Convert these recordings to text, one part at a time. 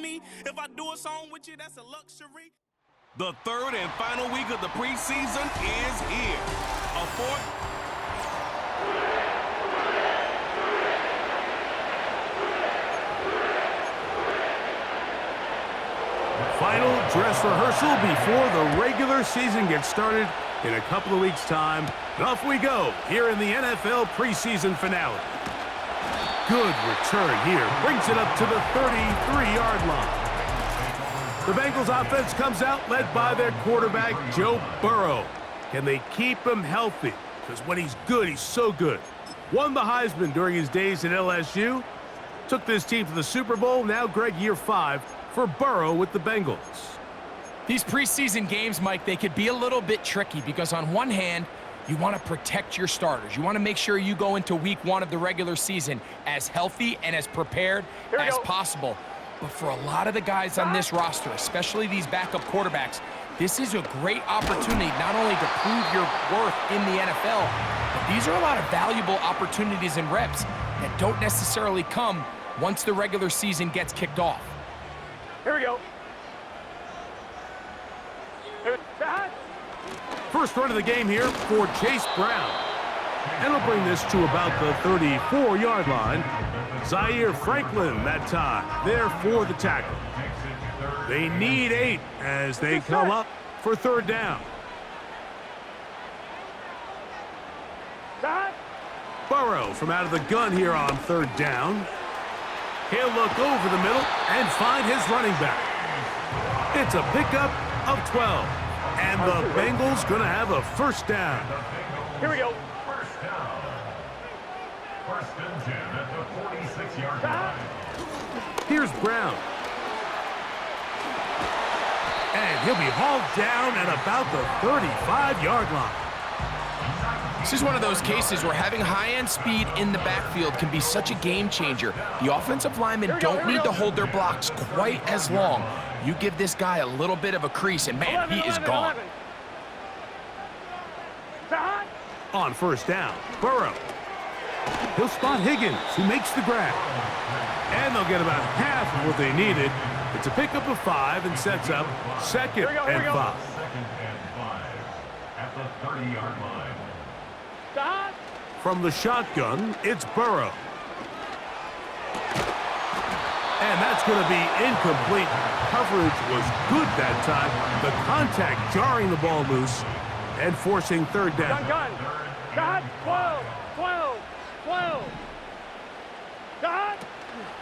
me. If I do a song with you, that's a luxury. The third and final week of the preseason is here. A fourth. Final dress rehearsal before the regular season gets started in a couple of weeks' time. And off we go here in the NFL preseason finale. Good return here. Brings it up to the 33-yard line. The Bengals offense comes out led by their quarterback, Joe Burrow. Can they keep him healthy? Because when he's good, he's so good. Won the Heisman during his days at LSU. Took this team to the Super Bowl. Now, Greg, year 5 for Burrow with the Bengals. These preseason games, Mike, they could be a little bit tricky because on one hand, you want to protect your starters. You want to make sure you go into week 1 of the regular season as healthy and as prepared as possible. But for a lot of the guys on this roster, especially these backup quarterbacks, this is a great opportunity not only to prove your worth in the NFL, but these are a lot of valuable opportunities and reps that don't necessarily come once the regular season gets kicked off. Here we go. First run of the game here for Chase Brown. And he'll bring this to about the 34-yard line. Zaire Franklin that time, there for the tackle. They need 8 as they come up for third down. Burrow from out of the gun here on third down. He'll look over the middle and find his running back. It's a pickup of 12. And the Bengals going to have a first down. Here we go. First down. First and 10 at the 46-yard line. Here's Brown. And he'll be hauled down at about the 35-yard line. This is one of those cases where having high-end speed in the backfield can be such a game changer. The offensive linemen don't need to hold their blocks quite as long. You give this guy a little bit of a crease, and man, he is gone. On first down, Burrow. He'll spot Higgins, who makes the grab. And they'll get about half of what they needed. It's a pickup of 5 and sets up second and 5. Second and 5 at the 30-yard line. From the shotgun, it's Burrow. And that's going to be incomplete. Coverage was good that time. The contact jarring the ball loose and forcing third down. Gun. 12.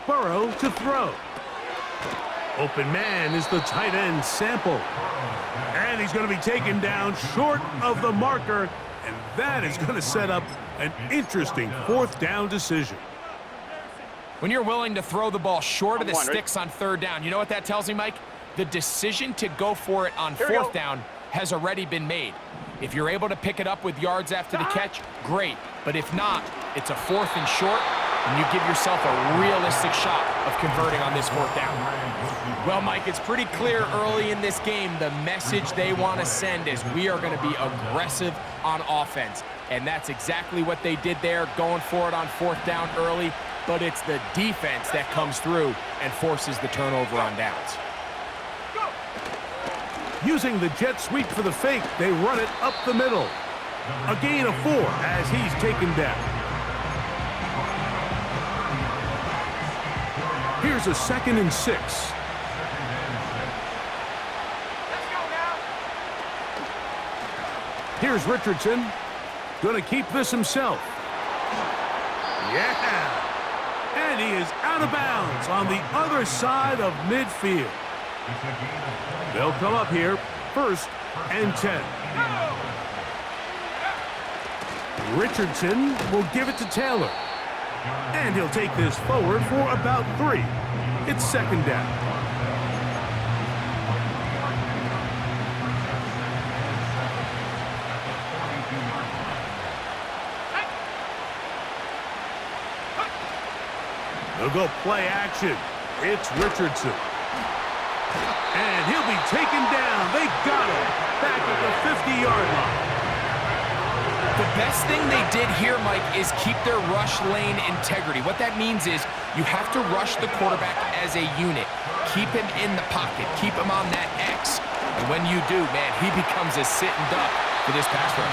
Burrow to throw. Open man is the tight end, Sample. And he's going to be taken down short of the marker. And that is going to set up an interesting fourth down decision. When you're willing to throw the ball short of the sticks on third down, you know what that tells me, Mike? The decision to go for it on fourth down has already been made. If you're able to pick it up with yards after the catch, great. But if not, it's a 4th and short, and you give yourself a realistic shot of converting on this fourth down. Well, Mike, it's pretty clear early in this game the message they want to send is we are going to be aggressive on offense. And that's exactly what they did there, going for it on fourth down early. But it's the defense that comes through and forces the turnover on downs. Using the jet sweep for the fake, they run it up the middle. A gain of 4 as he's taken down. Here's a 2nd and 6. Here's Richardson. Going to keep this himself. Yeah! And he is out of bounds on the other side of midfield. They'll come up here, 1st and 10. Richardson will give it to Taylor. And he'll take this forward for about 3. It's 2nd down. They'll go play action. It's Richardson. And he'll be taken down. They got him back at the 50-yard line. The best thing they did here, Mike, is keep their rush lane integrity. What that means is you have to rush the quarterback as a unit. keep him in the pocket, keep him on that X. And when you do, man, he becomes a sitting duck for this pass rush.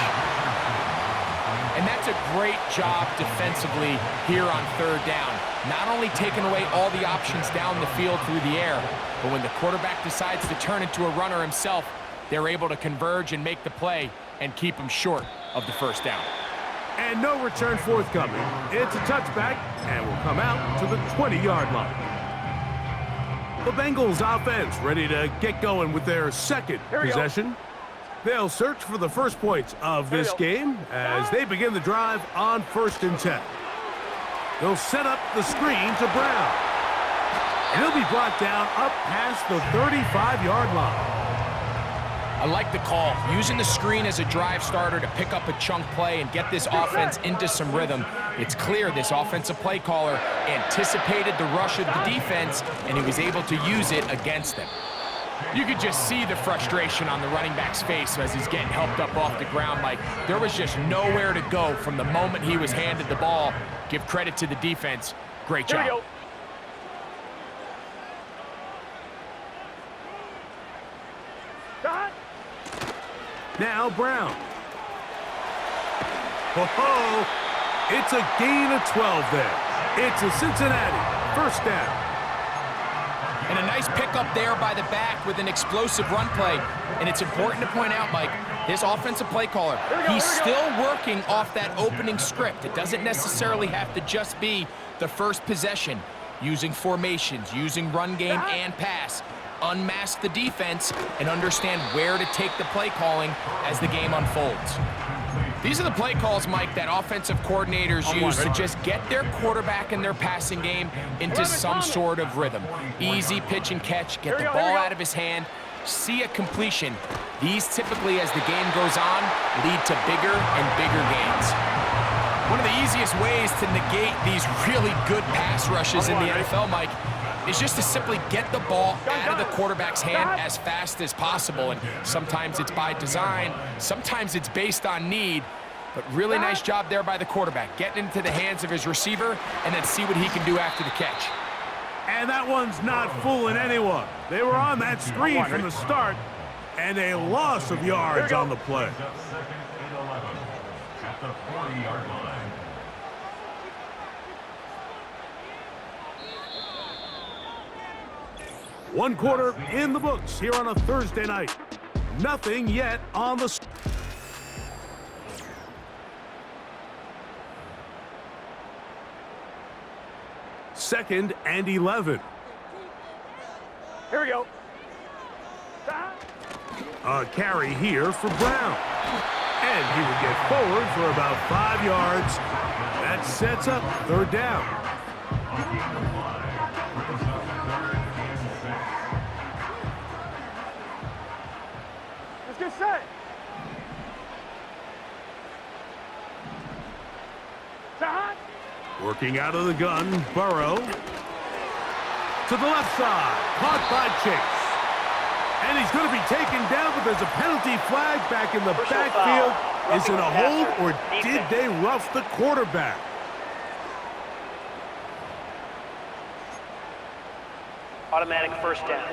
And that's a great job defensively here on third down. Not only taking away all the options down the field through the air, but when the quarterback decides to turn into a runner himself, they're able to converge and make the play and keep him short of the first down. And no return forthcoming. It's a touchback and will come out to the 20-yard line. The Bengals offense ready to get going with their second possession. They'll search for the first points of this game as they begin the drive on 1st and 10. They'll set up the screen to Brown. And he'll be brought down up past the 35-yard line. I like the call, using the screen as a drive starter to pick up a chunk play and get this offense into some rhythm. It's clear this offensive play caller anticipated the rush of the defense, and he was able to use it against them. You could just see the frustration on the running back's face as he's getting helped up off the ground. Like, there was just nowhere to go from the moment he was handed the ball. Give credit to the defense. Great job. Here we go. Now Brown. Ho-ho! It's a gain of 12 there. It's a Cincinnati first down. And a nice pickup there by the back with an explosive run play. And it's important to point out, Mike, this offensive play caller, he's still working off that opening script. It doesn't necessarily have to just be the first possession. Using formations, using run game and pass. Unmask the defense and understand where to take the play calling as the game unfolds. These are the play calls, Mike, that offensive coordinators use to just get their quarterback and their passing game into some sort of rhythm. Easy pitch and catch, get the ball out of his hand, see a completion. These typically, as the game goes on, lead to bigger and bigger gains. One of the easiest ways to negate these really good pass rushes in the NFL, Mike, is just to simply get the ball out of the quarterback's hand as fast as possible. And sometimes it's by design, sometimes it's based on need, but really nice job there by the quarterback, getting into the hands of his receiver and then see what he can do after the catch. And that one's not fooling anyone. They were on that screen from the start, and a loss of yards on the play. Second and 11 at the 40-yard line. One quarter in the books here on a Thursday night. Nothing yet on the... Second and 11. Here we go. A carry here for Brown. And he would get forward for about 5 yards. That sets up third down. Let's get set. Working out of the gun, Burrow. To the left side, caught by Chase. And he's going to be taken down, but there's a penalty flag back in the backfield. Is it a hold, or did they rough the quarterback? Automatic first down.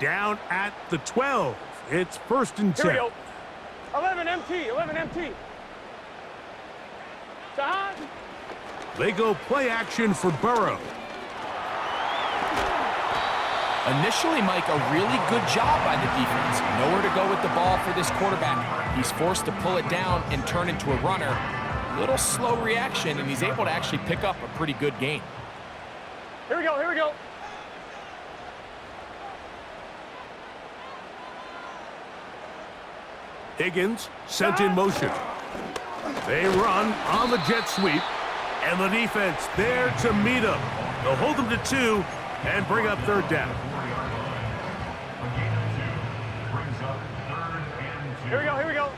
Down at the 12. It's 1st and 10. Here we go. 11 MT, 11 MT. They go play action for Burrow. Initially, Mike, a really good job by the defense. Nowhere to go with the ball for this quarterback. He's forced to pull it down and turn into a runner. Little slow reaction, and he's able to actually pick up a pretty good gain. Here we go, here we go. Higgins sent in motion. They run on the jet sweep, and the defense there to meet them. They'll hold them to 2 and bring up third down. Here we go, here we go.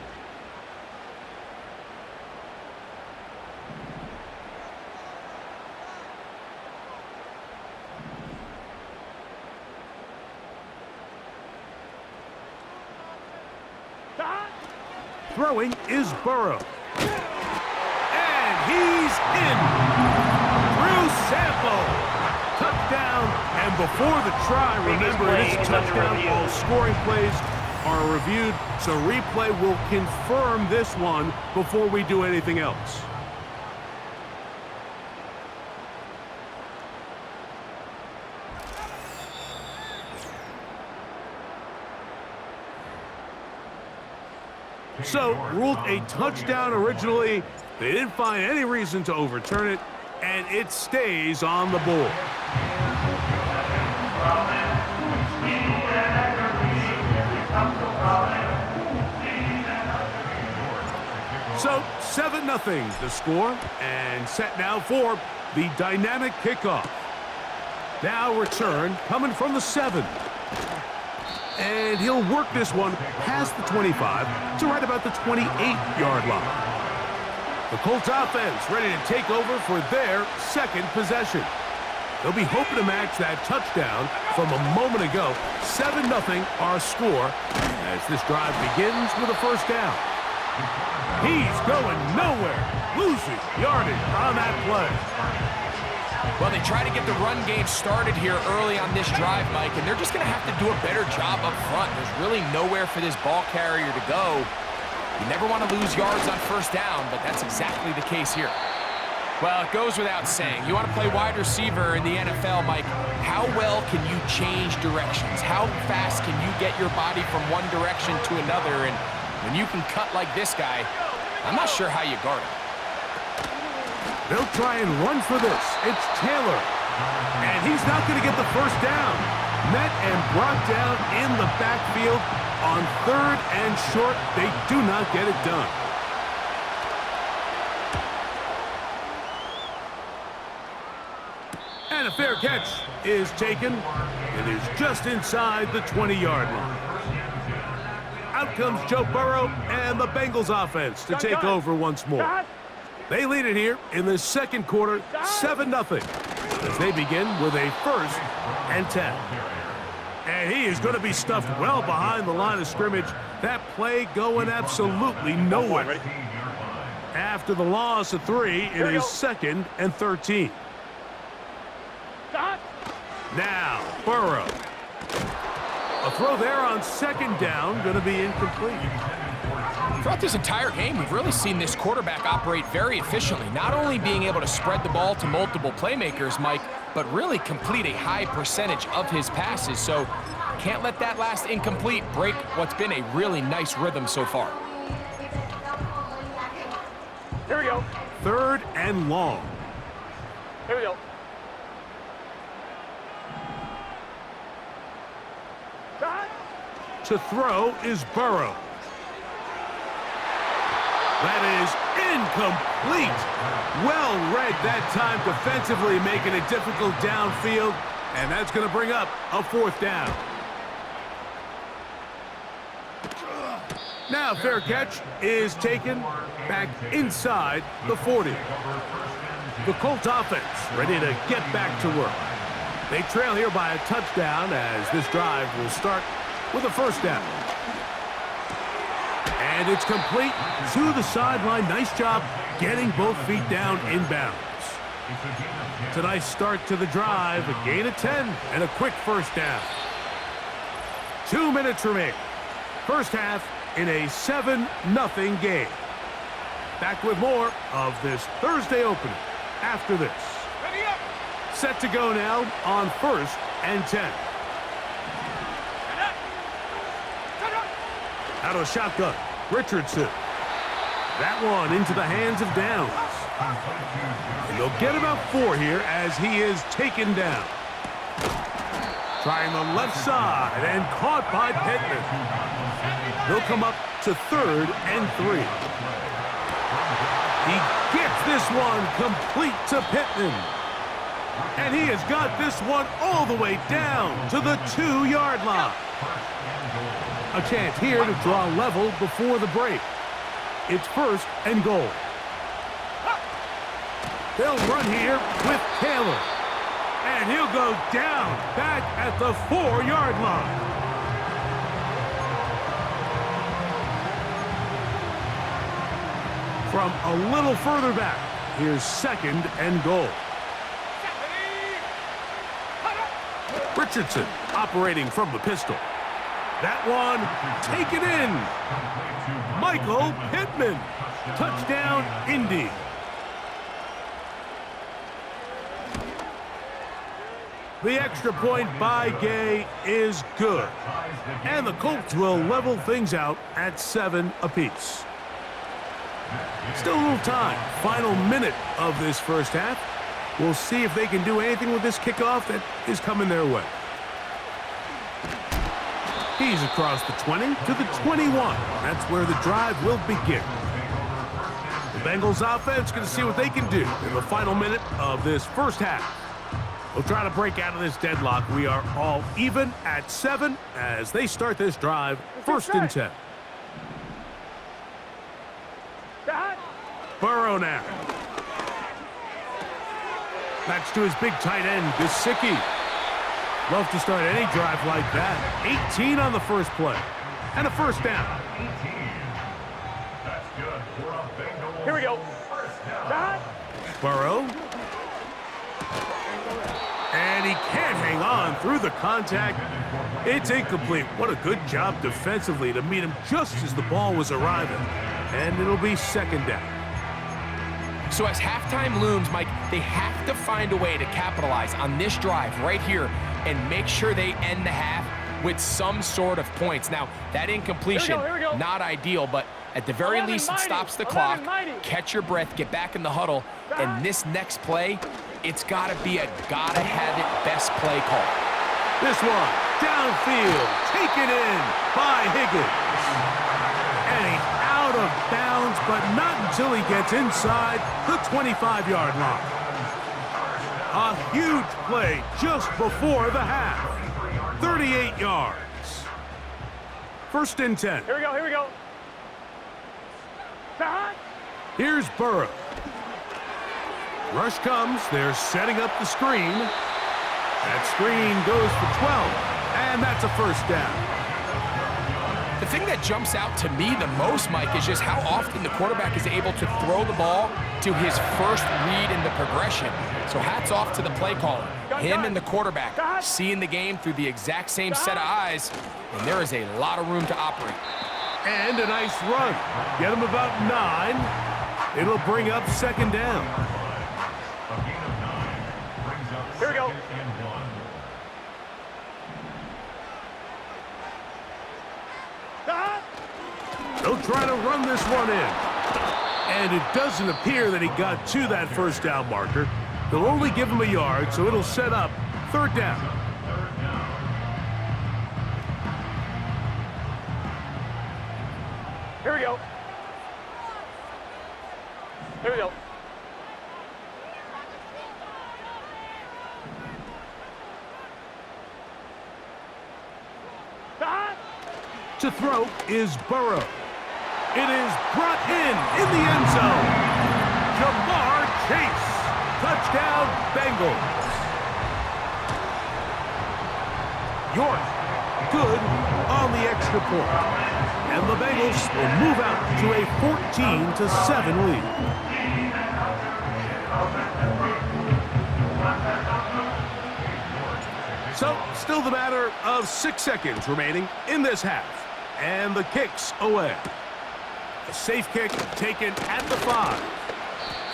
Throwing is Burrow. And he's in. Drew Sample. Touchdown. And before the try, remember, it is a touchdown. All scoring plays are reviewed, so replay will confirm this one before we do anything else. So, ruled a touchdown originally. They didn't find any reason to overturn it, and it stays on the board. So, 7-0 the score, and set now for the dynamic kickoff. Now return coming from the 7. And he'll work this one past the 25 to right about the 28-yard line. The Colts offense ready to take over for their second possession. They'll be hoping to match that touchdown from a moment ago. 7-0 our score as this drive begins with a first down. He's going nowhere. Losing yardage on that play. Well, they try to get the run game started here early on this drive, Mike, and they're just going to have to do a better job up front. There's really nowhere for this ball carrier to go. You never want to lose yards on first down, but that's exactly the case here. Well, it goes without saying. You want to play wide receiver in the NFL, Mike. How well can you change directions? How fast can you get your body from one direction to another? And when you can cut like this guy, I'm not sure how you guard him. They'll try and run for this. It's Taylor. And he's not going to get the first down. Met and brought down in the backfield on 3rd and short. They do not get it done. And a fair catch is taken. It is just inside the 20-yard line. Out comes Joe Burrow and the Bengals offense to take over once more. They lead it here in the second quarter, 7-0, as they begin with a 1st and 10. And he is going to be stuffed well behind the line of scrimmage. That play going absolutely nowhere. After the loss of 3, it is 2nd and 13. Now, Burrow. A throw there on 2nd down, going to be incomplete. Throughout this entire game, we've really seen this quarterback operate very efficiently, not only being able to spread the ball to multiple playmakers, Mike, but really complete a high percentage of his passes. So can't let that last incomplete break what's been a really nice rhythm so far. Here we go. 3rd and long. Here we go. To throw is Burrow. That is incomplete. Well read that time defensively, making it difficult downfield, and that's going to bring up a 4th down. Now fair catch is taken back inside the 40. The Colts offense ready to get back to work. They trail here by a touchdown as this drive will start with a first down. And it's complete to the sideline. Nice job getting both feet down inbounds. It's a nice start to the drive. A gain of 10 and a quick first down. 2 minutes remain. First half in a 7-0 game. Back with more of this Thursday opening after this. Set to go now on 1st and 10. Out of shotgun, Richardson. That one into the hands of Downs. And they'll get about 4 here as he is taken down. Trying the left side and caught by Pittman. They'll come up to 3rd and 3. He gets this one complete to Pittman. And he has got this one all the way down to the 2-yard line. A chance here to draw level before the break. It's 1st and goal. They'll run here with Taylor. And he'll go down back at the 4-yard line. From a little further back, Here's 2nd and goal. Richardson operating from the pistol. That one taken in. Michael Pittman. Touchdown, Indy. The extra point by Gay is good. And the Colts will level things out at 7 apiece. Still a little time. Final minute of this first half. We'll see if they can do anything with this kickoff that is coming their way. He's across the 20 to the 21. That's where the drive will begin. The Bengals offense going to see what they can do in the final minute of this first half. We'll try to break out of this deadlock. We are all even at 7 as they start this drive. 1st and 10. Burrow now. That's to his big tight end, Gesicki. Love to start any drive like that. 18 on the first play. And a 1st down. 18. That's good for a Bengals. Here we go. First down. Burrow. And he can't hang on through the contact. It's incomplete. What a good job defensively to meet him just as the ball was arriving. And it'll be 2nd down. So as halftime looms, Mike, they have to find a way to capitalize on this drive right here and make sure they end the half with some sort of points. Now, that incompletion, Here we go. not ideal, but at the very least, it stops the clock. Catch your breath, get back in the huddle, and this next play, it's got to be a gotta-have-it best play call. This one, downfield, taken in by Higgins. And he's out of bounds, but not until he gets inside the 25-yard line. A huge play just before the half. 38 yards. 1st and 10. Here we go. Here we go. Here's Burrow. Rush comes. They're setting up the screen. That screen goes for 12, and that's a 1st down. The thing that jumps out to me the most, Mike, is just how often the quarterback is able to throw the ball to his first read in the progression. So hats off to the play caller. Him and the quarterback seeing the game through the exact same set of eyes, and there is a lot of room to operate. And a nice run. Get him about 9. It'll bring up 2nd down. A gain of 9 brings up Here we go. 2nd and 1. They'll try to run this one in. And it doesn't appear that he got to that 1st down marker. They'll only give him a yard, so it'll set up 3rd down. Here we go. Here we go. To throw is Burrow. It is brought in the end zone. Jamar Chase. Touchdown, Bengals. York, good on the extra point. And the Bengals will move out to a 14-7 lead. So, still the matter of 6 seconds remaining in this half. And the kick's away. A safe kick taken at the 5.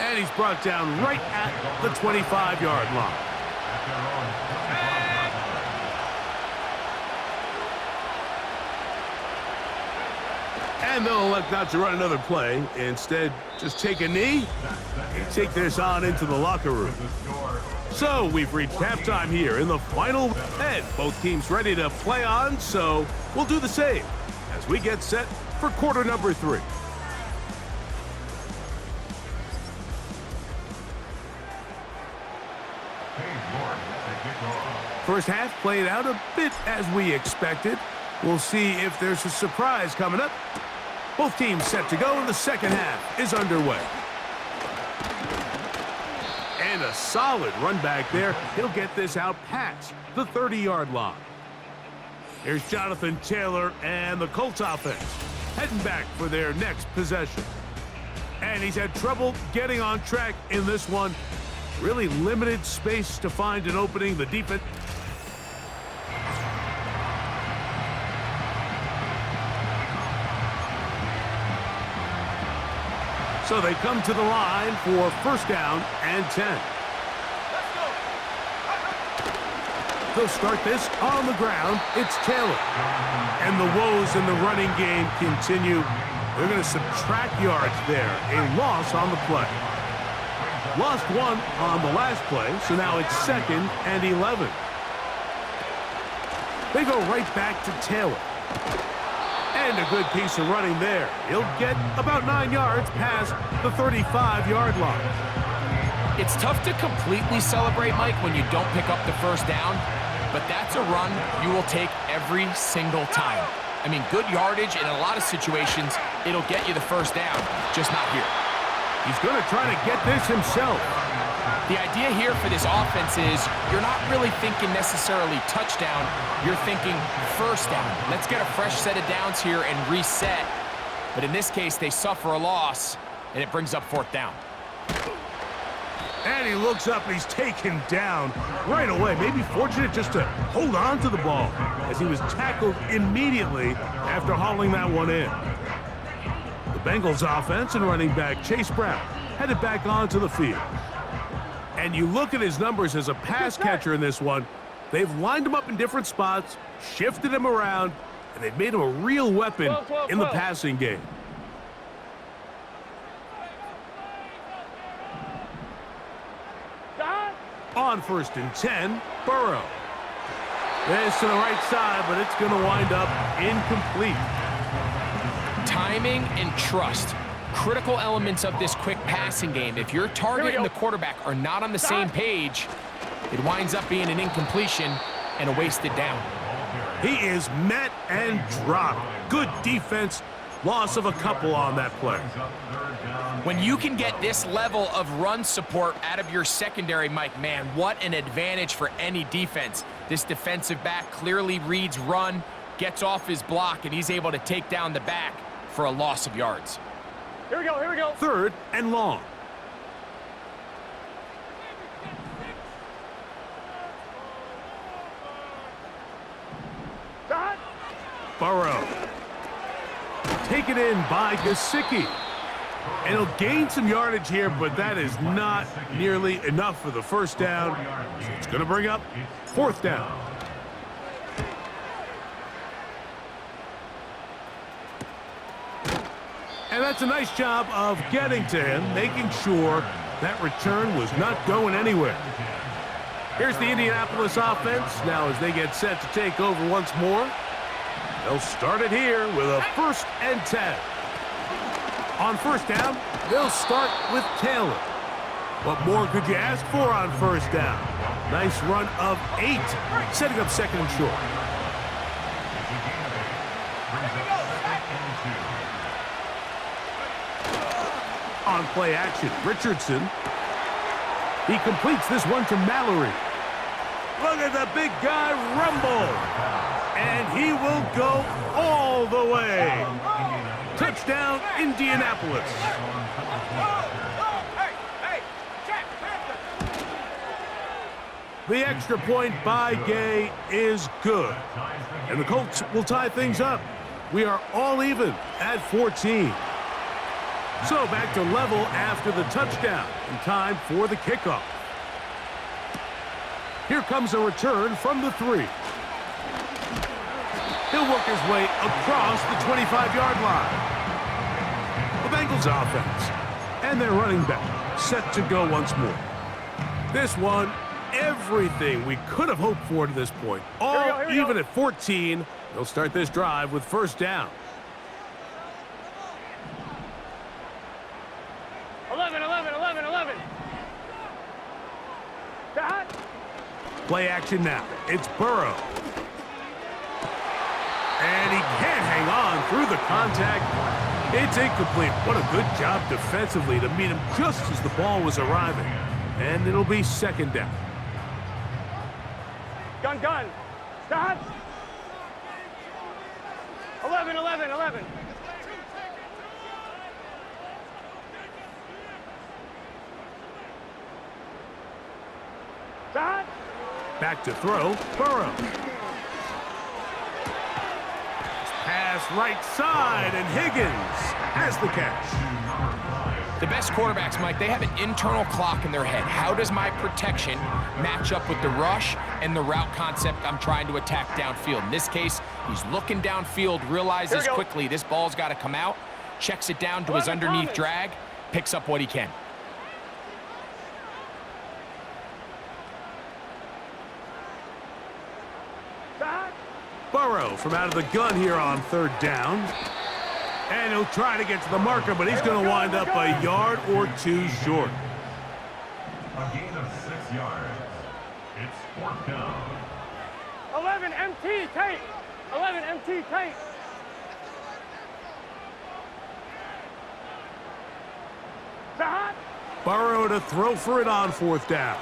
And he's brought down right at the 25-yard line. And they'll elect not to run another play. Instead, just take a knee and take this on into the locker room. So we've reached halftime here in the final head. Both teams ready to play on, so we'll do the same as we get set for quarter number 3. First half played out a bit as we expected. We'll see if there's a surprise coming up. Both teams set to go, and the second half is underway. And a solid run back there. He'll get this out past the 30-yard line. Here's Jonathan Taylor and the Colts offense heading back for their next possession. And he's had trouble getting on track in this one. Really limited space to find an opening. The defense. So they come to the line for first down and 10. They'll start this on the ground. It's Taylor. And the woes in the running game continue. They're going to subtract yards there. A loss on the play. Lost one on the last play, so now it's 2nd and 11. They go right back to Taylor. And a good piece of running there. He'll get about 9 yards past the 35-yard line. It's tough to completely celebrate, Mike, when you don't pick up the first down, but that's a run you will take every single time. I mean, good yardage in a lot of situations, it'll get you the first down, just not here. He's going to try to get this himself. The idea here for this offense is you're not really thinking necessarily touchdown, you're thinking first down. Let's get a fresh set of downs here and reset. But in this case, they suffer a loss, and it brings up 4th down. And he looks up and he's taken down right away. Maybe fortunate just to hold on to the ball as he was tackled immediately after hauling that one in. The Bengals offense and running back Chase Brown headed back onto the field. And you look at his numbers as a pass catcher in this one. They've lined him up in different spots, shifted him around, and they've made him a real weapon in the passing game. On 1st and 10, Burrow. This to the right side, but it's going to wind up incomplete. Timing and trust. Critical elements of this quick passing game. If your target and the quarterback are not on the same page, it winds up being an incompletion and a wasted down. He is met and dropped. Good defense. Loss of a couple on that play. When you can get this level of run support out of your secondary, Mike, man, what an advantage for any defense. This defensive back clearly reads run, gets off his block, and he's able to take down the back for a loss of yards. Here we go, here we go. 3rd and long. Burrow. Taken in by Gesicki. And he'll gain some yardage here, but that is not nearly enough for the first down. So it's going to bring up 4th down. And that's a nice job of getting to him, making sure that return was not going anywhere. Here's the Indianapolis offense. Now as they get set to take over once more, they'll start it here with a 1st and 10. On 1st down, they'll start with Taylor. What more could you ask for on 1st down? Nice run of 8, setting up 2nd and short. On play action, Richardson. He completes this one to Mallory. Look at the big guy rumble. And he will go all the way. Touchdown, Indianapolis. The extra point by Gay is good. And the Colts will tie things up. We are all even at 14. So back to level after the touchdown, and time for the kickoff. Here comes a return from the 3. He'll work his way across the 25-yard line. The Bengals offense and their running back set to go once more. This one, everything we could have hoped for to this point. All even at 14. They'll start this drive with 1st down. 11. Play action now. It's Burrow. And he can't hang on through the contact. It's incomplete. What a good job defensively to meet him just as the ball was arriving. And it'll be 2nd down. Gun. Stop. 11. Stop. Back to throw, Burrow. Pass right side, and Higgins has the catch. The best quarterbacks, Mike, they have an internal clock in their head. How does my protection match up with the rush and the route concept I'm trying to attack downfield? In this case, he's looking downfield, realizes quickly this ball's got to come out, checks it down to his underneath drag, picks up what he can. Burrow from out of the gun here on third down. And he'll try to get to the marker, but he's going to wind up a yard or two short. A gain of 6 yards. It's fourth down. 11 MT tight. 11 MT tight. Stop. Burrow to throw for it on fourth down.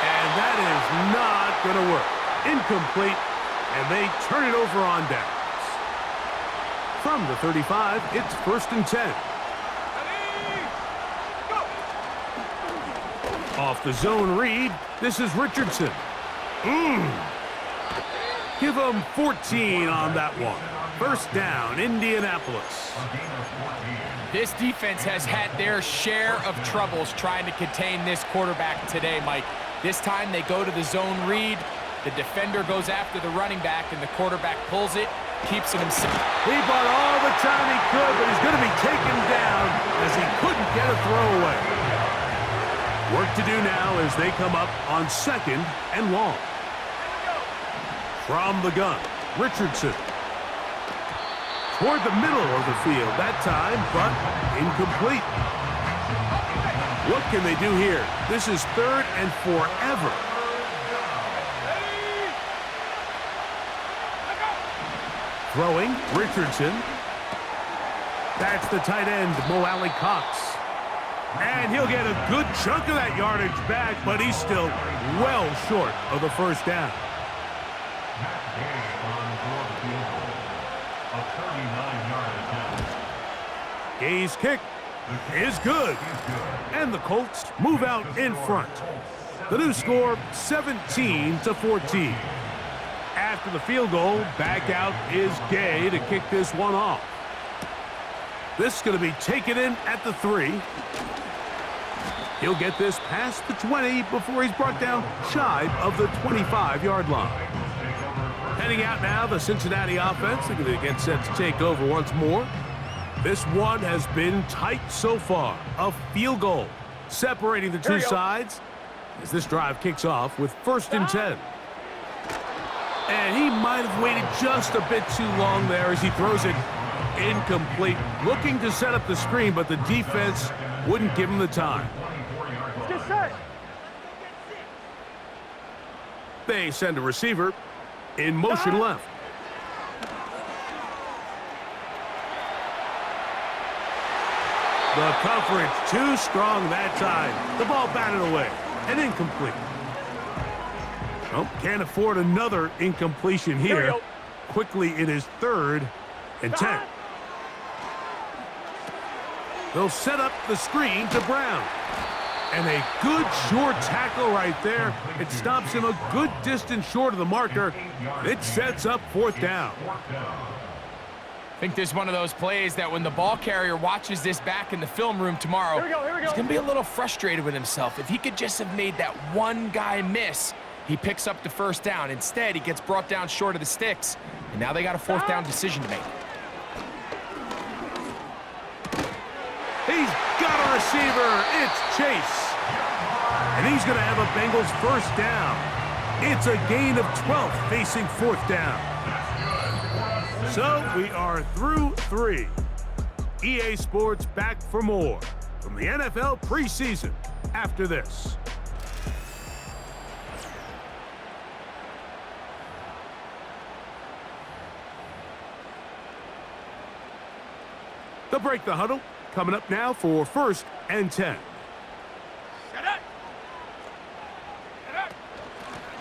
And that is not going to work. Incomplete, and they turn it over on downs. From the 35, it's 1st and 10. Off the zone read, this is Richardson. Give him 14 on that one. First down, Indianapolis. This defense has had their share of troubles trying to contain this quarterback today, Mike. This time they go to the zone read. The defender goes after the running back, and the quarterback pulls it, keeps it himself. He bought all the time he could, but he's going to be taken down as he couldn't get a throwaway. Work to do now as they come up on 2nd and long. From the gun, Richardson. Toward the middle of the field that time, but incomplete. What can they do here? This is 3rd and forever. Throwing, Richardson. That's the tight end, Mo Alley Cox. And he'll get a good chunk of that yardage back, but he's still well short of the first down. Gay's kick is good. And the Colts move out in front. The new score, 17-14. After the field goal, back out is Gay to kick this one off. This is going to be taken in at the 3. He'll get this past the 20 before he's brought down shy of the 25-yard line. Heading out now, the Cincinnati offense. They're going to get set to take over once more. This one has been tight so far. A field goal separating the two sides as this drive kicks off with 1st and 10. And he might have waited just a bit too long there as he throws it incomplete. Looking to set up the screen, but the defense wouldn't give him the time. Get set. They send a receiver in motion left. The coverage too strong that time. The ball batted away and incomplete. Nope, can't afford another incompletion here. Quickly, it is 3rd and 10. They'll set up the screen to Brown. And a good short tackle right there. It stops him a good distance short of the marker. It sets up 4th down. I think this is one of those plays that when the ball carrier watches this back in the film room tomorrow, he's going to be a little frustrated with himself. If he could just have made that one guy miss, he picks up the first down. Instead, he gets brought down short of the sticks, and now they got a 4th down decision to make. He's got a receiver. It's Chase. And he's going to have a Bengals 1st down. It's a gain of 12 facing 4th down. So we are through 3. EA Sports back for more from the NFL preseason after this. They'll break the huddle. Coming up now for 1st and 10.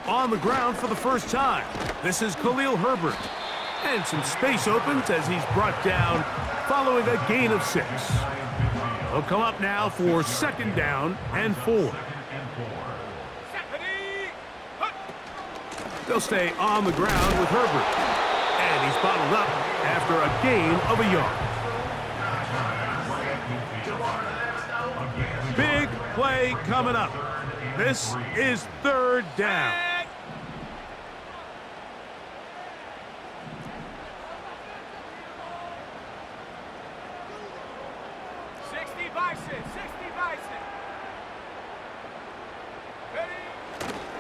On the ground for the first time, this is Khalil Herbert. And some space opens as he's brought down following a gain of 6. They'll come up now for 2nd down and 4. They'll stay on the ground with Herbert. And he's bottled up after a gain of a yard. Big play coming up. This is 3rd down.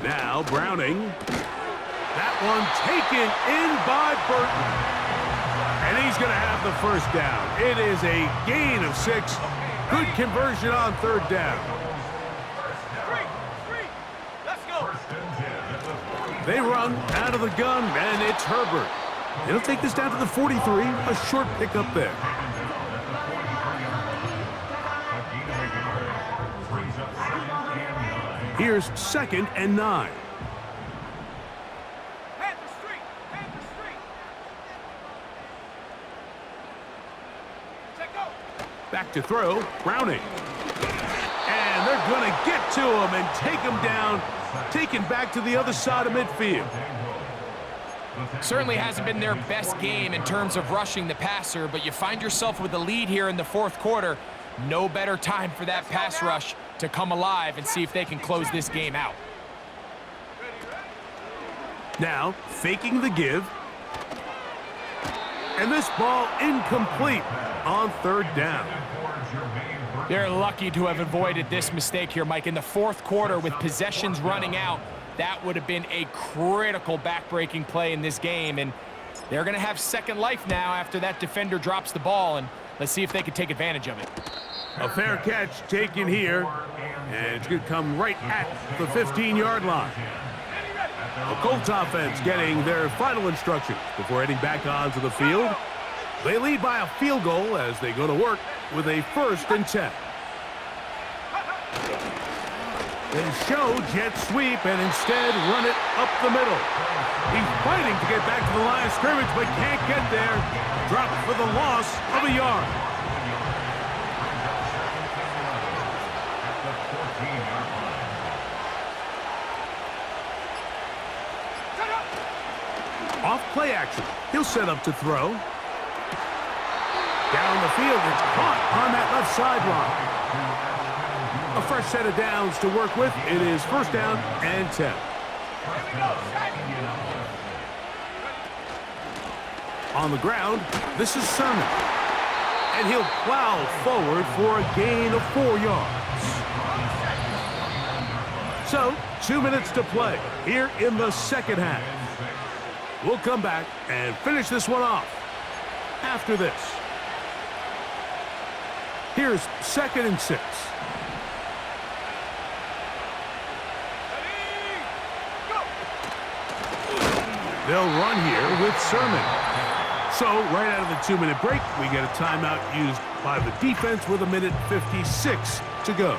Now Browning. That one taken in by Burton. And he's going to have the 1st down. It is a gain of 6. Good conversion on 3rd down. Let's go. They run out of the gun, and it's Herbert. They'll take this down to the 43. A short pickup there. Here's 2nd and 9. Back to throw, Browning. And they're going to get to him and take him down, taken back to the other side of midfield. Certainly hasn't been their best game in terms of rushing the passer, but you find yourself with a lead here in the 4th quarter. No better time for that pass rush to come alive and see if they can close this game out. Now, faking the give. And this ball incomplete on 3rd down. They're lucky to have avoided this mistake here, Mike. In the 4th quarter, with possessions running out, that would have been a critical back-breaking play in this game. And they're going to have second life now after that defender drops the ball. And let's see if they can take advantage of it. A fair catch taken here. And it's going to come right at the 15-yard line. The Colts offense getting their final instructions before heading back onto the field. They lead by a field goal as they go to work with a 1st and 10. They show jet sweep and instead run it up the middle. He's fighting to get back to the line of scrimmage but can't get there. Dropped for the loss of a yard. Off play action. He'll set up to throw. Down the field, it's caught on that left sideline. A fresh set of downs to work with. It is 1st down and 10. On the ground, this is Sermon. And he'll plow forward for a gain of 4 yards. So, 2 minutes to play here in the 2nd half. We'll come back and finish this one off after this. Here's 2nd and 6. They'll run here with Sermon. So, right out of the 2-minute break, we get a timeout used by the defense with 1:56 to go.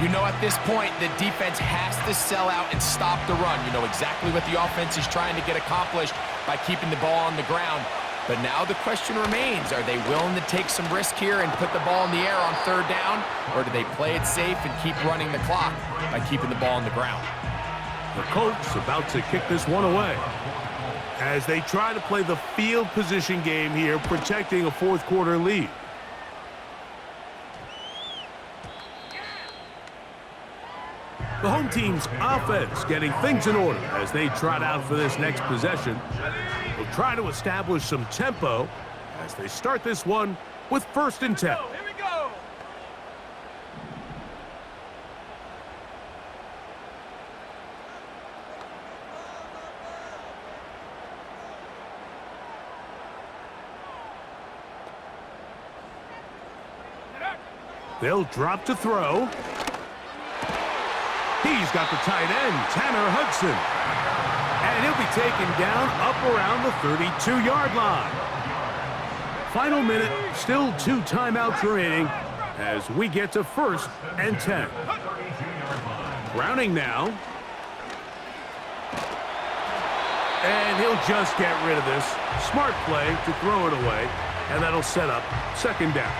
You know at this point, the defense has to sell out and stop the run. You know exactly what the offense is trying to get accomplished by keeping the ball on the ground. But now the question remains, are they willing to take some risk here and put the ball in the air on 3rd down? Or do they play it safe and keep running the clock by keeping the ball on the ground? The Colts about to kick this one away as they try to play the field position game here, protecting a 4th quarter lead. The home team's offense getting things in order as they trot out for this next possession. They'll try to establish some tempo as they start this one with 1st and 10. Here we go. They'll drop to throw. He's got the tight end, Tanner Hudson. And he'll be taken down up around the 32-yard line. Final minute, still 2 timeouts remaining as we get to 1st and 10. Browning now. And he'll just get rid of this. Smart play to throw it away, and that'll set up 2nd down.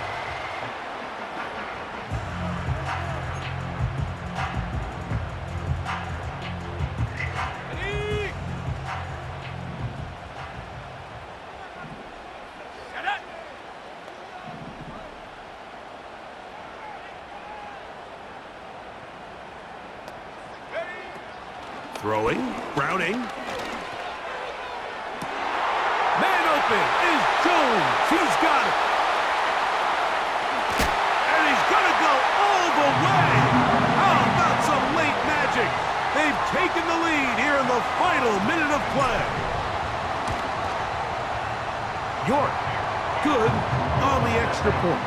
Throwing, Browning. Man open is Jones. He's got it. And he's going to go all the way. How about some late magic? They've taken the lead here in the final minute of play. York, good on the extra point.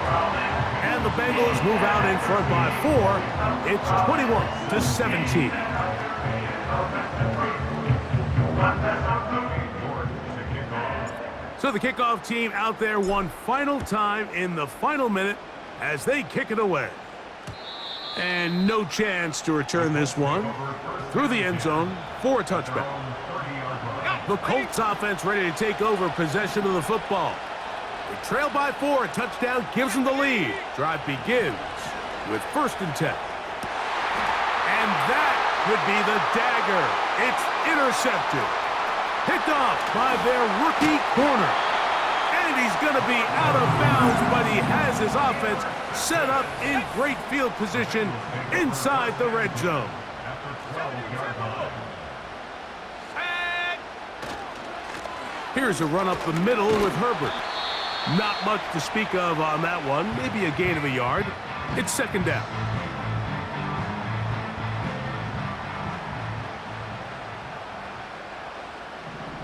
And the Bengals move out in front by 4. It's 21-17. So the kickoff team out there one final time in the final minute as they kick it away. And no chance to return this one through the end zone for a touchback. The Colts offense ready to take over possession of the football. They trail by 4. A touchdown gives them the lead. Drive begins with 1st and 10. And that could be the dagger. It's intercepted. Picked off by their rookie corner. And he's going to be out of bounds, but he has his offense set up in great field position inside the red zone. Here's a run up the middle with Herbert. Not much to speak of on that one. Maybe a gain of a yard. It's 2nd down.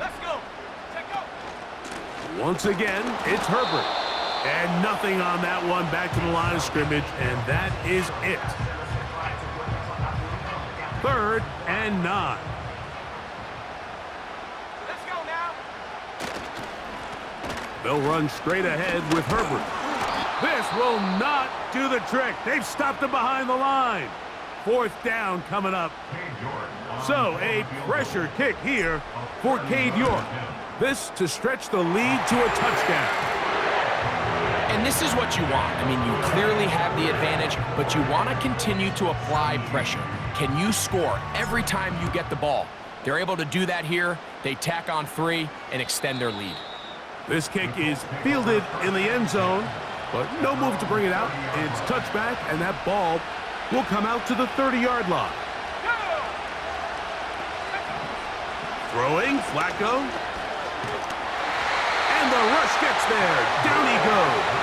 Let's go. Take go. Once again, it's Herbert. And nothing on that one. Back to the line of scrimmage, and that is it. 3rd and 9. Let's go now. They'll run straight ahead with Herbert. This will not do the trick. They've stopped him behind the line. 4th down coming up. So a pressure kick here for Cade York. This to stretch the lead to a touchdown. And this is what you want. I mean, you clearly have the advantage, but you want to continue to apply pressure. Can you score every time you get the ball? They're able to do that here. They tack on 3 and extend their lead. This kick is fielded in the end zone, but no move to bring it out. It's touchback, and that ball will come out to the 30-yard line. Throwing, Flacco. And the rush gets there. Down he goes.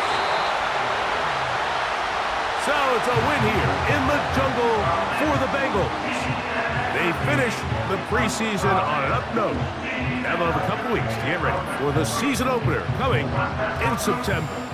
So it's a win here in the jungle for the Bengals. They finish the preseason on an up note. Now they'll have a couple weeks to get ready for the season opener coming in September.